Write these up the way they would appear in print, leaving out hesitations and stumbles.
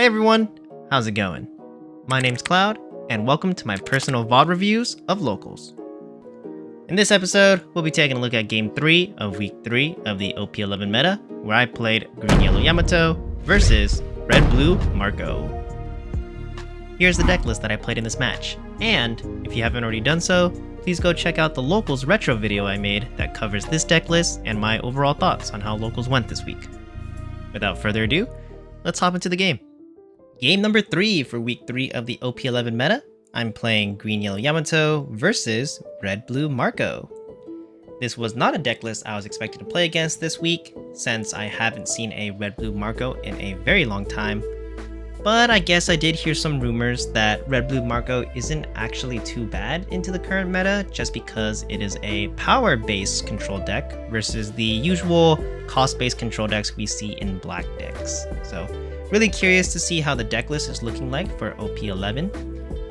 Hey everyone, how's it going? My name's Cloud, and welcome to my personal VOD reviews of Locals. In this episode, we'll be taking a look at Game 3 of Week 3 of the OP11 Meta, where I played Green Yellow Yamato versus Red Blue Marco. Here's the deck list that I played in this match, and if you haven't already done so, please go check out the Locals retro video I made that covers this deck list and my overall thoughts on how Locals went this week. Without further ado, let's hop into the game. Game number 3 for Week 3 of the OP11 Meta, I'm playing Green Yellow Yamato versus Red Blue Marco. This was not a deck list I was expected to play against this week, since I haven't seen a Red Blue Marco in a very long time, but I guess I did hear some rumors that Red Blue Marco isn't actually too bad into the current meta just because it is a power-based control deck versus the usual cost-based control decks we see in black decks. So really curious to see how the deck list is looking like for OP11,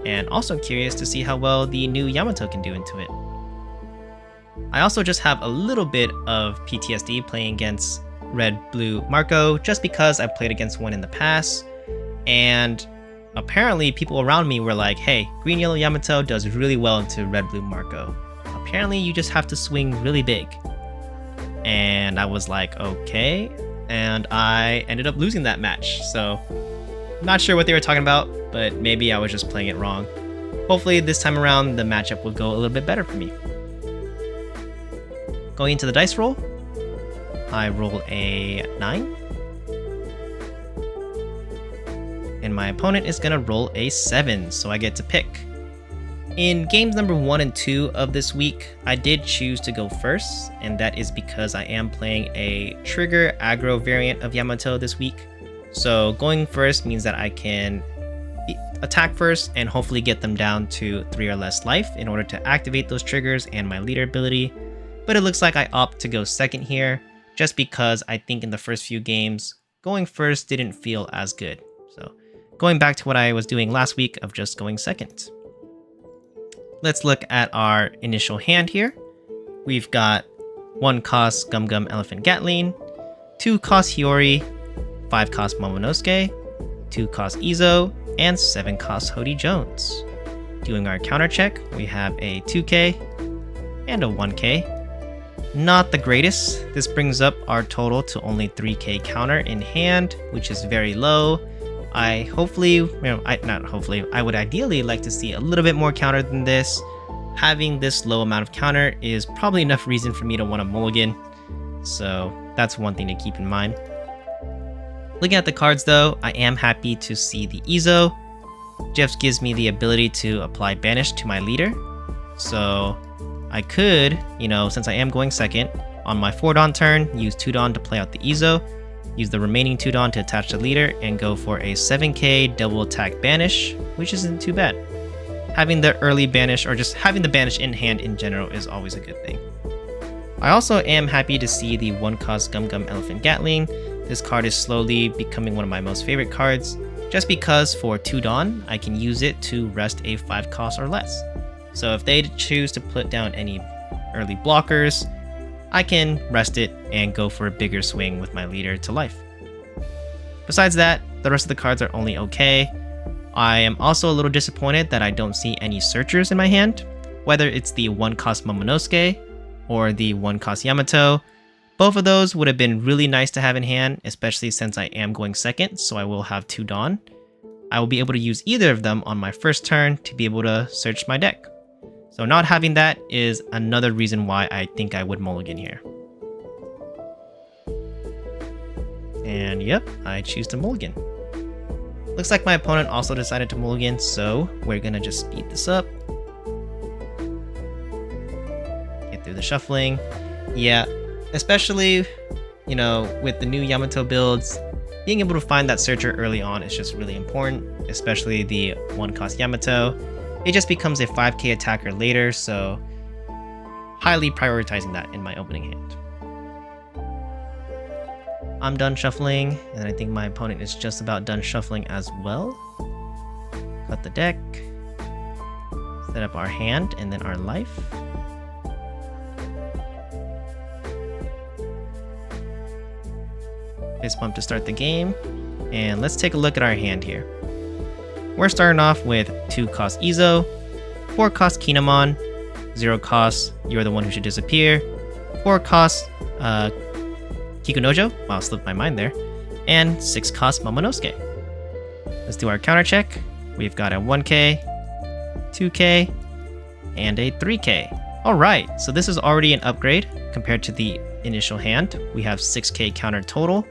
and also curious to see how well the new Yamato can do into it. I also just have a little bit of PTSD playing against Red Blue Marco just because I've played against one in the past, and apparently people around me were like, hey, Green Yellow Yamato does really well into Red Blue Marco. Apparently you just have to swing really big. And I was like, okay, and I ended up losing that match, so not sure what they were talking about, but maybe I was just playing it wrong. Hopefully this time around the matchup will go a little bit better for me. Going into the dice roll, I roll a 9. And my opponent is going to roll a 7, so I get to pick. In games number 1 and 2 of this week, I did choose to go first, and that is because I am playing a trigger aggro variant of Yamato this week. So going first means that I can attack first and hopefully get them down to 3 or less life in order to activate those triggers and my leader ability. But it looks like I opt to go second here, just because I think in the first few games, going first didn't feel as good. So going back to what I was doing last week of just going second. Let's look at our initial hand here. We've got 1 cost Gum Gum Elephant Gatling, 2 cost Hiyori, 5 cost Momonosuke, 2 cost Izo, and 7 cost Hody Jones. Doing our counter check, we have a 2k and a 1k. Not the greatest. This brings up our total to only 3k counter in hand, which is very low. I would ideally like to see a little bit more counter than this. Having this low amount of counter is probably enough reason for me to want to mulligan, so that's one thing to keep in mind. Looking at the cards though, I am happy to see the Izo. Just gives me the ability to apply Banish to my leader, so I could, since I am going second, on my 4-Don turn, use 2-Don to play out the Izo, use the remaining 2-Don to attach the leader, and go for a 7k double attack Banish, which isn't too bad. Having the early Banish, or just having the Banish in hand in general, is always a good thing. I also am happy to see the 1 cost Gum Gum Elephant Gatling. This card is slowly becoming one of my most favorite cards, just because for 2-Don, I can use it to rest a 5 cost or less. So if they choose to put down any early blockers, I can rest it and go for a bigger swing with my leader to life. Besides that, the rest of the cards are only okay. I am also a little disappointed that I don't see any searchers in my hand, whether it's the 1 cost Momonosuke or the 1 cost Yamato. Both of those would have been really nice to have in hand, especially since I am going second, so I will have 2-Don. I will be able to use either of them on my first turn to be able to search my deck. So not having that is another reason why I think I would mulligan here. And yep, I choose to mulligan. Looks like my opponent also decided to mulligan, so we're gonna just speed this up. Get through the shuffling. Yeah, especially, with the new Yamato builds, being able to find that searcher early on is just really important, especially the 1 cost Yamato. It just becomes a 5k attacker later, so highly prioritizing that in my opening hand. I'm done shuffling, and I think my opponent is just about done shuffling as well. Cut the deck, set up our hand, and then our life. Fist bump to start the game. And let's take a look at our hand here. We're starting off with 2 cost Izo, 4 cost Kinemon, 0 cost You're the One Who Should Disappear, 4 cost Kikunojo, wow, slipped my mind there, and 6 cost Momonosuke. Let's do our counter check. We've got a 1k, 2k, and a 3k. Alright, so this is already an upgrade compared to the initial hand. We have 6k counter total.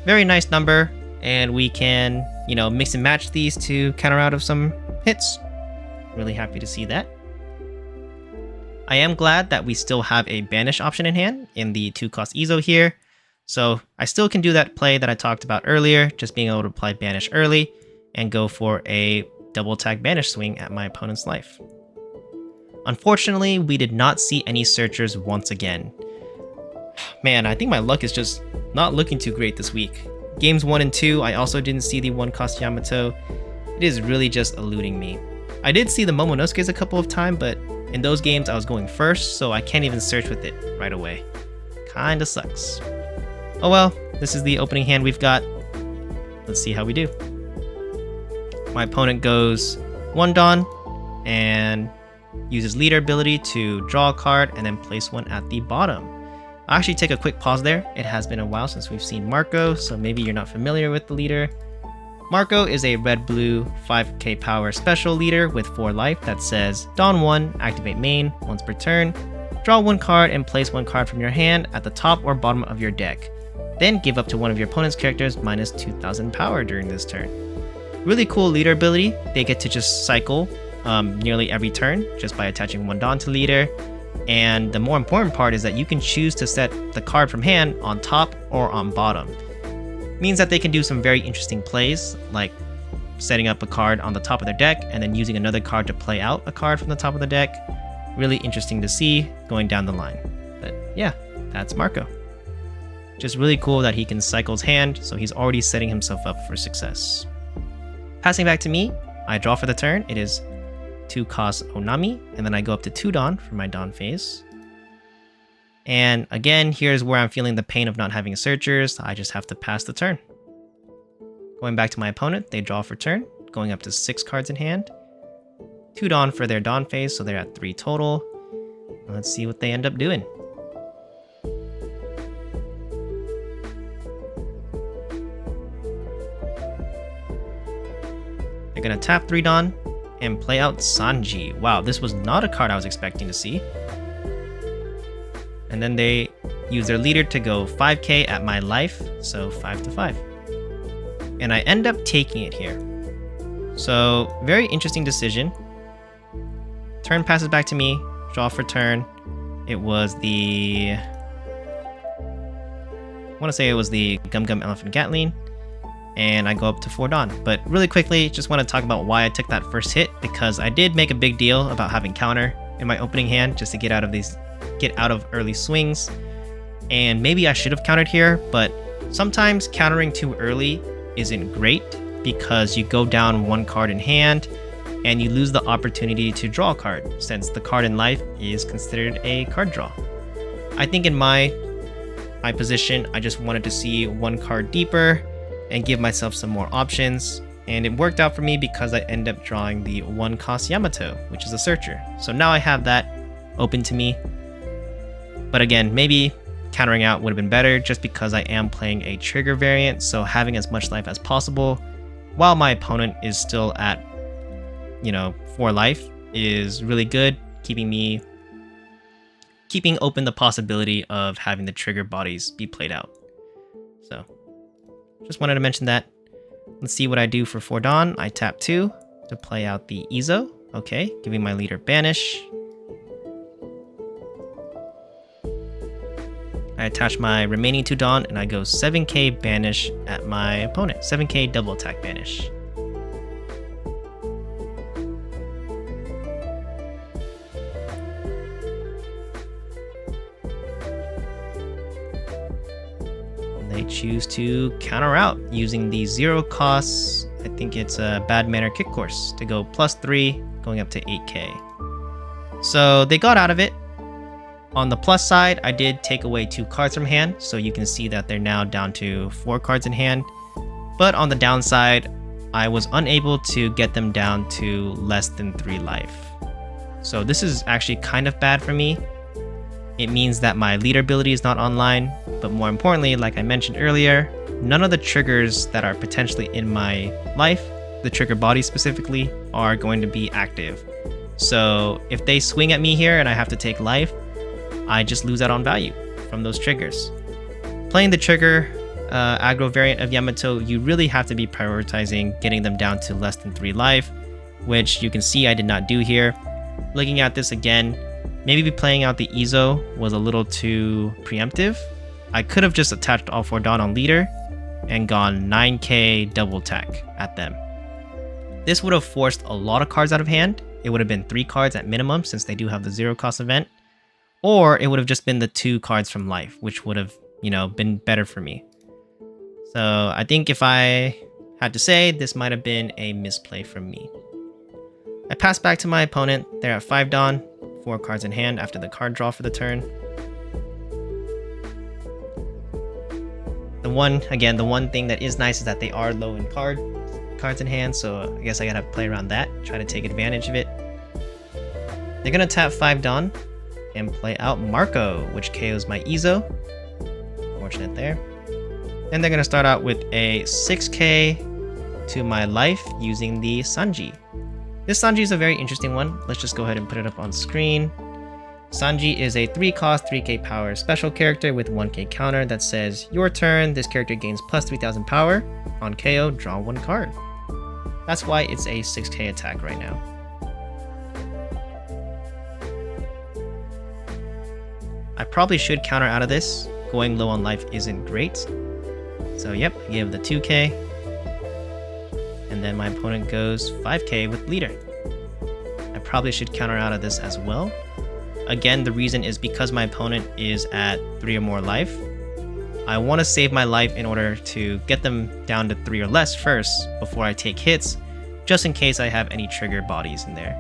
Very nice number, and we can, mix and match these to counter out of some hits. Really happy to see that. I am glad that we still have a banish option in hand in the 2 cost Izo here. So I still can do that play that I talked about earlier, just being able to apply banish early and go for a double attack banish swing at my opponent's life. Unfortunately, we did not see any searchers once again. Man, I think my luck is just not looking too great this week. Games 1 and 2, I also didn't see the 1 cost Yamato. It is really just eluding me. I did see the Momonosuke's a couple of times, but in those games I was going first, so I can't even search with it right away. Kinda sucks. Oh well, this is the opening hand we've got. Let's see how we do. My opponent goes 1 Dawn and uses leader ability to draw a card and then place one at the bottom. I'll actually take a quick pause there. It has been a while since we've seen Marco, so maybe you're not familiar with the leader. Marco is a red-blue 5k power special leader with 4 life that says Dawn 1, activate main once per turn, draw 1 card and place 1 card from your hand at the top or bottom of your deck. Then give up to one of your opponent's characters minus 2000 power during this turn. Really cool leader ability. They get to just cycle nearly every turn just by attaching 1 Dawn to leader. And the more important part is that you can choose to set the card from hand on top or on bottom. Means that they can do some very interesting plays, like setting up a card on the top of their deck and then using another card to play out a card from the top of the deck. Really interesting to see going down the line. But yeah, that's Marco. Just really cool that he can cycle his hand, so he's already setting himself up for success. Passing back to me, I draw for the turn. It is 2 cost Onami, and then I go up to 2 Dawn for my Dawn phase. And again, here's where I'm feeling the pain of not having searchers. I just have to pass the turn. Going back to my opponent, they draw for turn, going up to 6 cards in hand. 2 Dawn for their Dawn phase, so they're at 3 total. Let's see what they end up doing. They're gonna tap 3 Dawn and play out Sanji. Wow, this was not a card I was expecting to see. And then they use their leader to go 5k at my life, so 5 to 5. And I end up taking it here. So, very interesting decision. Turn passes back to me, draw for turn. It was the... I want to say it was the Gum Gum Elephant Gatling. And I go up to 4 Dawn. But really quickly, just want to talk about why I took that first hit, because I did make a big deal about having counter in my opening hand just to get out of early swings. And maybe I should have countered here, but sometimes countering too early isn't great because you go down 1 card in hand and you lose the opportunity to draw a card, since the card in life is considered a card draw. I think in my position, I just wanted to see 1 card deeper and give myself some more options, and it worked out for me because I end up drawing the 1 cost Yamato, which is a searcher. So now I have that open to me. But again, maybe countering out would have been better just because I am playing a trigger variant, so having as much life as possible while my opponent is still at 4 life is really good, keeping open the possibility of having the trigger bodies be played out. So just wanted to mention that. Let's see what I do for 4 Dawn. I tap 2 to play out the Izo. Okay, giving my leader banish. I attach my remaining 2 Dawn and I go 7k banish at my opponent. 7k double attack banish. They choose to counter out using the 0 costs. I think it's a Bad Manner Kick Course to go +3, going up to 8k. So they got out of it. On the plus side, I did take away 2 cards from hand, so you can see that they're now down to 4 cards in hand. But on the downside, I was unable to get them down to less than 3 life. So this is actually kind of bad for me. It means that my leader ability is not online, but more importantly, like I mentioned earlier, none of the triggers that are potentially in my life, the trigger body specifically, are going to be active. So if they swing at me here and I have to take life, I just lose out on value from those triggers. Playing the trigger aggro variant of Yamato, you really have to be prioritizing getting them down to less than 3 life, which you can see I did not do here. Looking at this again, maybe playing out the Izo was a little too preemptive. I could have just attached all 4 Dawn on leader and gone 9k double attack at them. This would have forced a lot of cards out of hand. It would have been 3 cards at minimum since they do have the 0 cost event. Or it would have just been the 2 cards from life, which would have, been better for me. So I think if I had to say, this might have been a misplay from me. I pass back to my opponent. They're at 5 Dawn, 4 cards in hand after the card draw for the turn. The one thing that is nice is that they are low in cards in hand, so I guess I gotta play around that, try to take advantage of it. They're gonna tap 5 Dawn and play out Marco, which KOs my Izo. Fortunate there. And they're gonna start out with a 6k to my life using the Sanji. This Sanji is a very interesting one. Let's just go ahead and put it up on screen. Sanji is a 3 cost, 3k power special character with 1k counter that says, your turn, this character gains plus 3000 power. On KO, draw 1 card. That's why it's a 6k attack right now. I probably should counter out of this. Going low on life isn't great. So yep, I gave the 2k. And then my opponent goes 5k with leader. I probably should counter out of this as well. Again, the reason is because my opponent is at 3 or more life. I want to save my life in order to get them down to 3 or less first before I take hits, just in case I have any trigger bodies in there.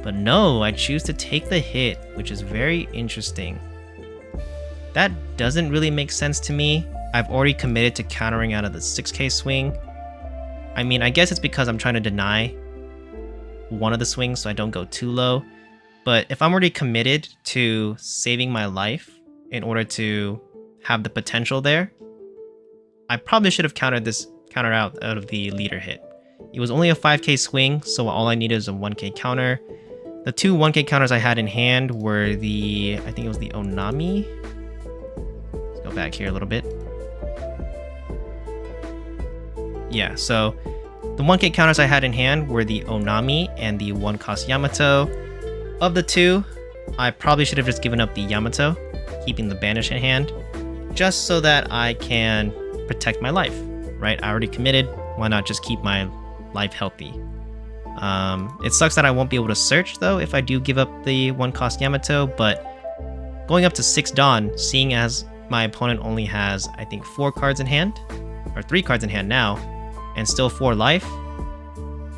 But no, I choose to take the hit, which is very interesting. That doesn't really make sense to me. I've already committed to countering out of the 6k swing. I mean, I guess it's because I'm trying to deny one of the swings so I don't go too low. But if I'm already committed to saving my life in order to have the potential there, I probably should have countered out of the leader hit. It was only a 5k swing, so all I needed is a 1k counter. The 2 1k counters I had in hand were I think it was the Onami. Let's go back here a little bit. Yeah, so the 1k counters I had in hand were the Onami and the 1 cost Yamato. Of the 2, I probably should have just given up the Yamato, keeping the banish in hand, just so that I can protect my life, right? I already committed, why not just keep my life healthy? It sucks that I won't be able to search though if I do give up the 1 cost Yamato, but going up to 6 Dawn, seeing as my opponent only has, I think, 4 cards in hand, or 3 cards in hand now, and still 4 life,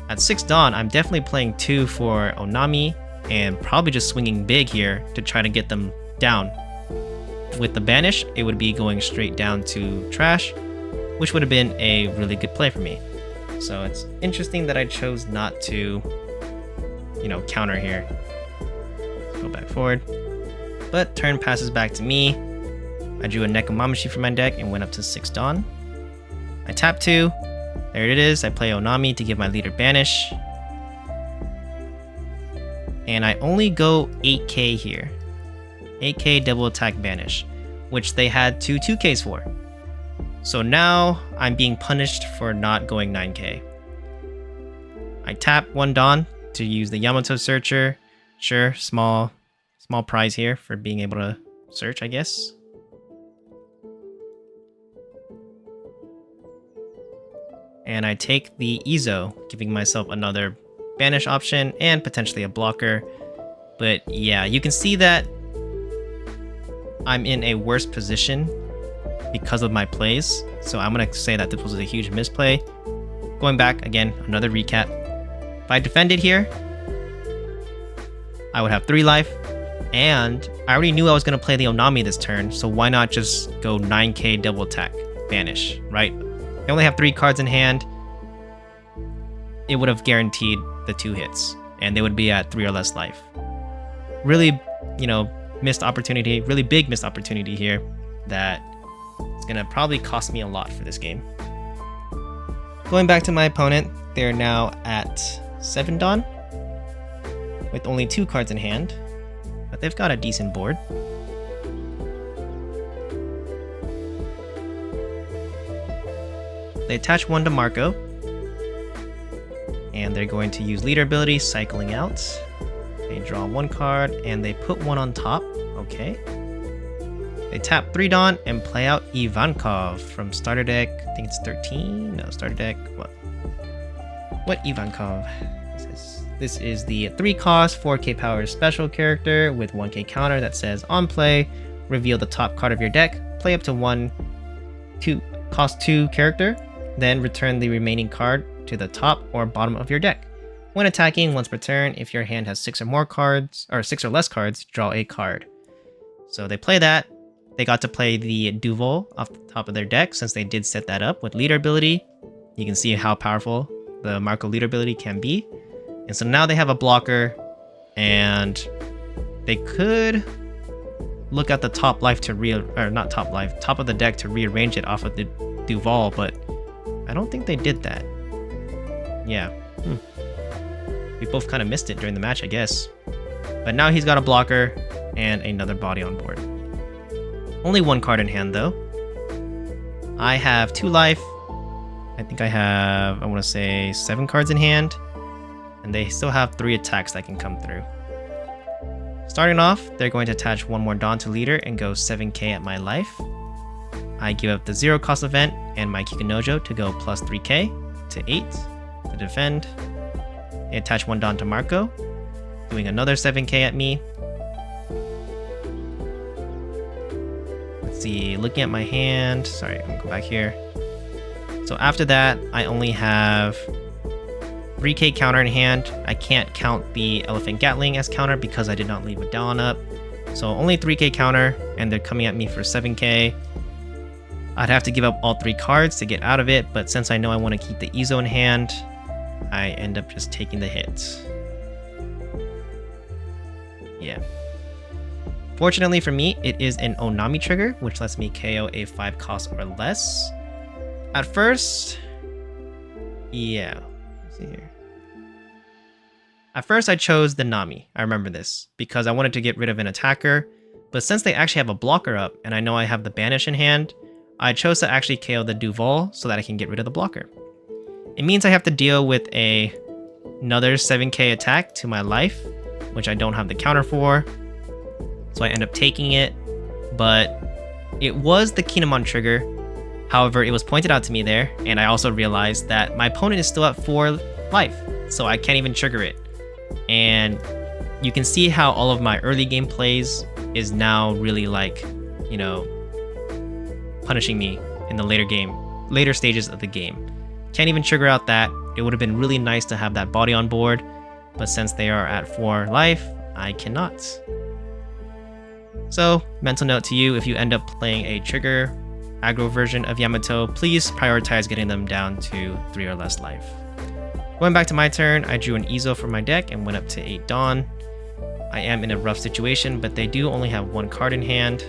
at 6 Dawn, I'm definitely playing 2 for Onami, and probably just swinging big here to try to get them down. With the banish, it would be going straight down to trash, which would have been a really good play for me. So it's interesting that I chose not to, counter here. Let's go back forward. But turn passes back to me. I drew a Nekomamashi for my deck and went up to 6 Dawn. I tap 2. There it is. I play Onami to give my leader banish. And I only go 8k here. 8k double attack banish, which they had 2 2ks for. So now I'm being punished for not going 9k. I tap 1 Dawn to use the Yamato searcher. Sure, small prize here for being able to search, I guess. And I take the Izo, giving myself another banish option and potentially a blocker. But yeah, you can see that I'm in a worse position because of my plays. So I'm going to say that this was a huge misplay. Going back, again, another recap. If I defended here, I would have 3 life. And I already knew I was going to play the Onami this turn, so why not just go 9k double attack, banish, right? they only have 3 cards in hand, it would have guaranteed the 2 hits, and they would be at 3 or less life. Really, you know, missed opportunity, really big missed opportunity here that it's gonna probably cost me a lot for this game. Going back to my opponent, they're now at 7 Dawn with only 2 cards in hand, but they've got a decent board. They attach 1 to Marco, and they're going to use leader ability, cycling out. They draw 1 card, and they put 1 on top. Okay. They tap 3 Dawn and play out Ivankov from starter deck. I think it's 13? No, starter deck. What Ivankov? This is the 3 cost, 4k power special character with 1k counter that says on play, reveal the top card of your deck, play up to 1 cost 2 character, then return the remaining card to the top or bottom of your deck. When attacking once per turn, if your hand has 6 or more cards, or 6 or less cards, draw a card. So they play that. They got to play the Duval off the top of their deck since they did set that up with leader ability. You can see how powerful the Marco leader ability can be. And so now they have a blocker, and they could look at the top life to top of the deck to rearrange it off of the Duval, but I don't think they did that. Yeah. We both kind of missed it during the match, I guess. But now he's got a blocker and another body on board. Only 1 card in hand, though. I have 2 life. I think I have, I want to say, 7 cards in hand. And they still have 3 attacks that can come through. Starting off, they're going to attach 1 more Dawn to leader and go 7k at my life. I give up the 0 cost event and my Kikunojo to go plus 3k to 8 to defend. They attach 1 Dawn to Marco, doing another 7k at me. Let's see, looking at my hand, sorry, I'm gonna go back here. So after that, I only have 3k counter in hand. I can't count the Elephant Gatling as counter because I did not leave a Dawn up. So only 3k counter, and they're coming at me for 7k. I'd have to give up all 3 cards to get out of it, but since I know I want to keep the Izo in hand, I end up just taking the hit. Yeah. Fortunately for me, it is an Onami trigger, which lets me KO a 5 cost or less. At first, yeah. Let's see here. At first, I chose the Nami. I remember this because I wanted to get rid of an attacker, but since they actually have a blocker up and I know I have the Banish in hand, I chose to actually KO the Duval so that I can get rid of the blocker. It means I have to deal with another 7k attack to my life, which I don't have the counter for. So I end up taking it, but it was the Kinemon trigger. However, it was pointed out to me there, and I also realized that my opponent is still at 4 life, so I can't even trigger it. And you can see how all of my early game plays is now really like, you know, punishing me in the later stages of the game. Can't even trigger out that. It would have been really nice to have that body on board, but since they are at 4 life, I cannot. So, mental note to you, if you end up playing a trigger aggro version of Yamato, please prioritize getting them down to 3 or less life. Going back to my turn, I drew an Izo from my deck and went up to 8 Dawn. I am in a rough situation, but they do only have 1 card in hand.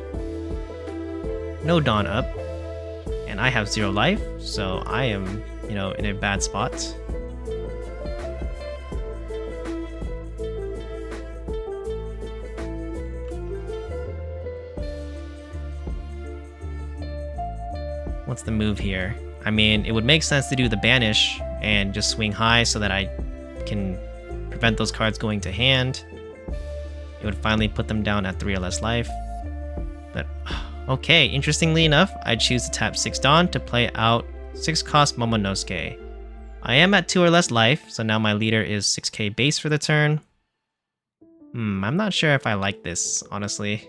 No Dawn up, and I have 0 life, so I am, you know, in a bad spot. What's the move here? I mean, it would make sense to do the Banish and just swing high so that I can prevent those cards going to hand. It would finally put them down at 3 or less life. But, okay, interestingly enough, I choose to tap 6 Dawn to play out 6 cost Momonosuke. I am at 2 or less life, so now my leader is 6k base for the turn. I'm not sure if I like this, honestly.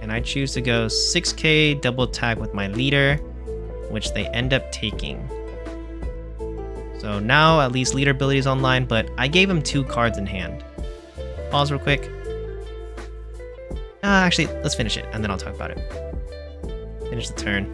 And I choose to go 6k double tag with my leader, which they end up taking. So So now at least leader ability is online, but I gave him 2 cards in hand. Pause real quick. Actually, let's finish it, and then I'll talk about it. Finish the turn.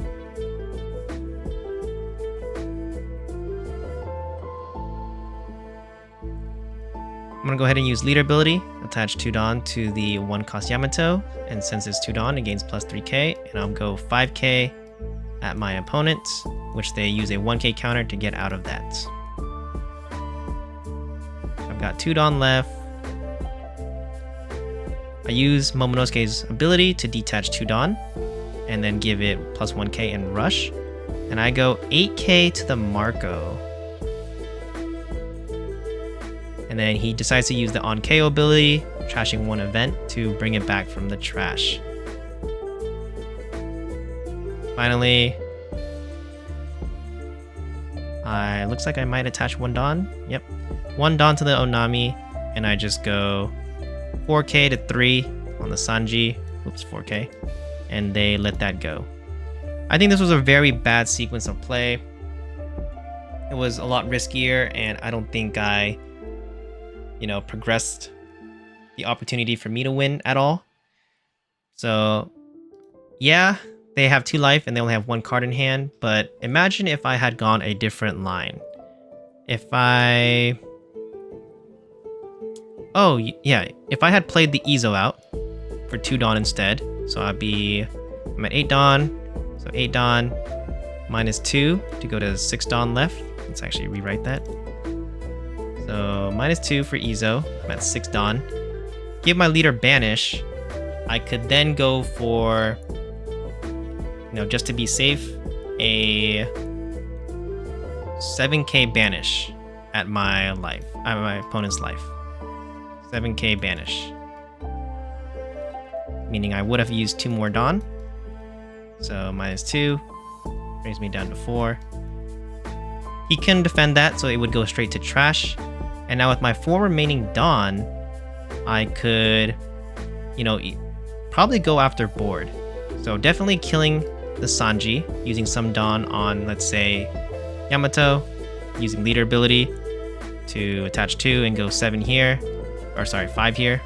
I'm gonna go ahead and use leader ability, attach 2 Dawn to the 1 cost Yamato, and since it's 2 Dawn, it gains plus 3k, and I'll go 5k at my opponent, which they use a 1k counter to get out of that. I've got 2 Dawn left. I use Momonosuke's ability to detach 2 Dawn, and then give it plus 1k in rush, and I go 8k to the Marco. And then he decides to use the on KO ability, trashing 1 event to bring it back from the trash. Finally, looks like I might attach 1 Dawn. Yep, 1 Dawn to the Onami, and I just go 4k to 3 on the Sanji. Oops, 4k. And they let that go. I think this was a very bad sequence of play. It was a lot riskier, and I don't think I progressed the opportunity for me to win at all. So yeah, they have 2 life and they only have 1 card in hand, but imagine if I had gone a different line. If I had played the Izo out for 2 Dawn instead, so I'm at 8 Dawn, so 8 Dawn minus 2 to go to 6 Dawn left. Let's actually rewrite that. So minus 2 for Izo. I'm at 6 Dawn. Give my leader banish. I could then go for, just to be safe, a 7k banish at my opponent's life. 7k banish. Meaning I would have used 2 more Dawn. So minus 2 brings me down to 4. He can defend that, so it would go straight to trash. And now with my 4 remaining Dawn, I could, probably go after board. So definitely killing the Sanji, using some Dawn on, let's say, Yamato, using leader ability to attach 2 and go 7 here, or sorry, 5 here.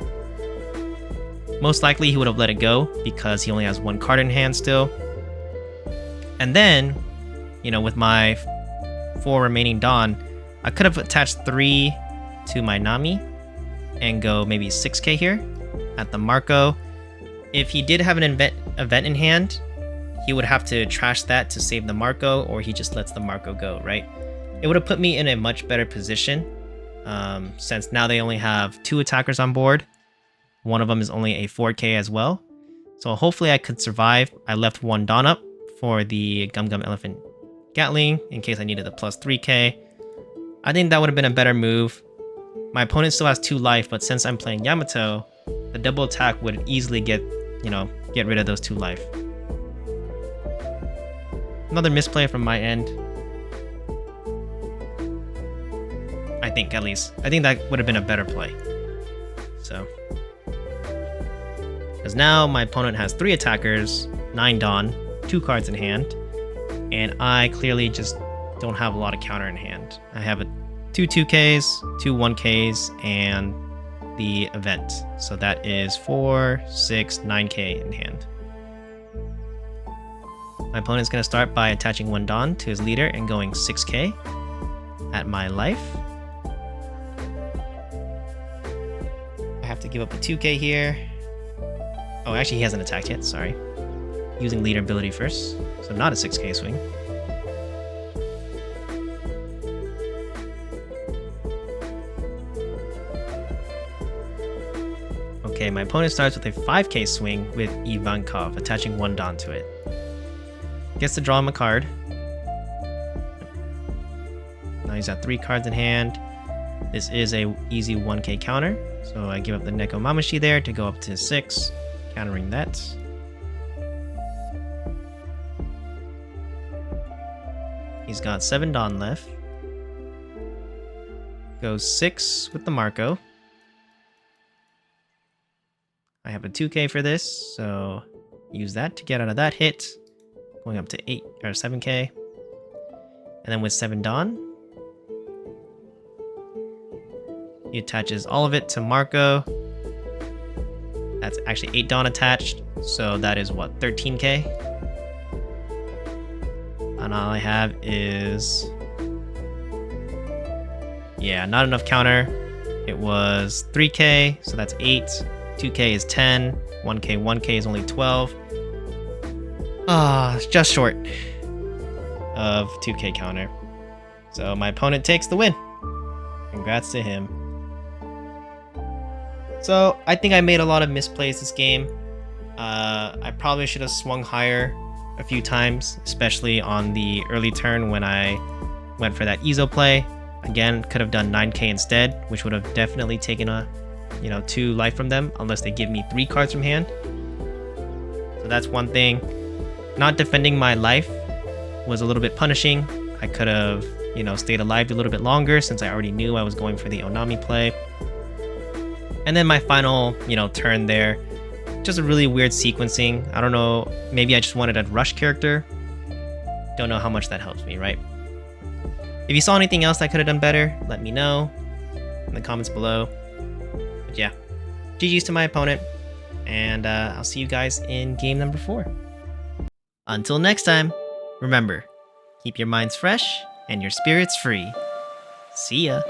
Most likely he would have let it go because he only has 1 card in hand still. And then, with my 4 remaining Dawn, I could have attached 3 to my Nami and go maybe 6k here at the Marco. If he did have an event in hand, he would have to trash that to save the Marco, or he just lets the Marco go, right? It would have put me in a much better position, since now they only have 2 attackers on board. One of them is only a 4k as well. So hopefully I could survive. I left 1 Dawn up for the Gum Gum Elephant Gatling in case I needed the plus 3k. I think that would have been a better move. My opponent still has 2 life, but since I'm playing Yamato, the double attack would easily get rid of those 2 life. Another misplay from my end. I think, at least. I think that would have been a better play. So. Because now my opponent has 3 attackers, 9 Dawn, 2 cards in hand, and I clearly just don't have a lot of counter in hand. I have 2 2Ks, 2 1Ks, and the event. So that is 4, 6, 9K in hand. My opponent's going to start by attaching 1 Dawn to his leader and going 6k at my life. I have to give up a 2k here. Oh, actually he hasn't attacked yet, sorry. Using leader ability first, so not a 6k swing. Okay, my opponent starts with a 5k swing with Ivankov, attaching 1 Dawn to it. Gets to draw him a card. Now he's got 3 cards in hand. This is a easy 1k counter, so I give up the Neko Mamashi there to go up to 6, countering that. He's got 7 Dawn left. Goes 6 with the Marco. I have a 2k for this, so use that to get out of that hit. Going up to 8 or 7k. And then with 7 Dawn, He attaches all of it to Marco. That's actually 8 Dawn attached, so that is what, 13k? And all I have is... yeah, not enough counter. It was 3k, so that's 8. 2k is 10. 1k is only 12. It's just short of 2k counter. So my opponent takes the win. Congrats to him. So I think I made a lot of misplays this game. I probably should have swung higher a few times, especially on the early turn when I went for that Izo play. Again, could have done 9k instead, which would have definitely taken a, 2 life from them, unless they give me 3 cards from hand. So that's one thing. Not defending my life was a little bit punishing. I could have, stayed alive a little bit longer since I already knew I was going for the Onami play. And then my final, turn there, just a really weird sequencing. I don't know, maybe I just wanted a rush character. Don't know how much that helps me, right? If you saw anything else I could have done better, let me know in the comments below. But yeah, GG's to my opponent, and I'll see you guys in game number 4. Until next time, remember, keep your minds fresh and your spirits free. See ya!